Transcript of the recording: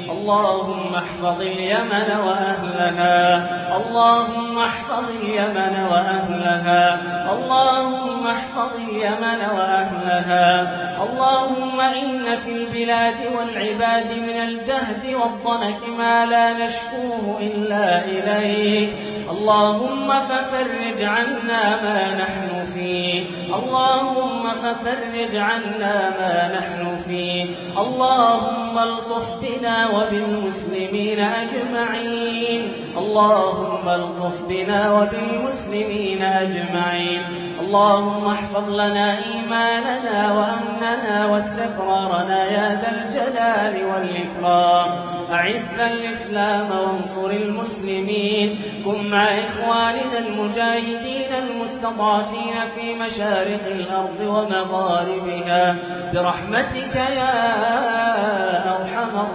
اللهم احفظ اليمن وأهلها، اللهم احفظ اليمن وأهلها، اللهم احفظ اليمن وأهلها. اللهم إن في البلاد والعباد من الجهد والضنك ما لا نشكوه إلا إليك، اللهم ففرج عنا ما نحن فيه، اللهم ففرج عنا ما نحن فيه. اللهم الطف بنا وبالمسلمين أجمعين، اللهم الطف بنا وبالمسلمين أجمعين. اللهم احفظ لنا إيماننا وأمننا واستقرارنا يا ذا الجلال والإكرام. أعز الإسلام وانصر المسلمين، كن مع إخواننا المجاهدين المستضعفين في مشارق الأرض ومغاربها برحمتك يا أرحم الراحمين.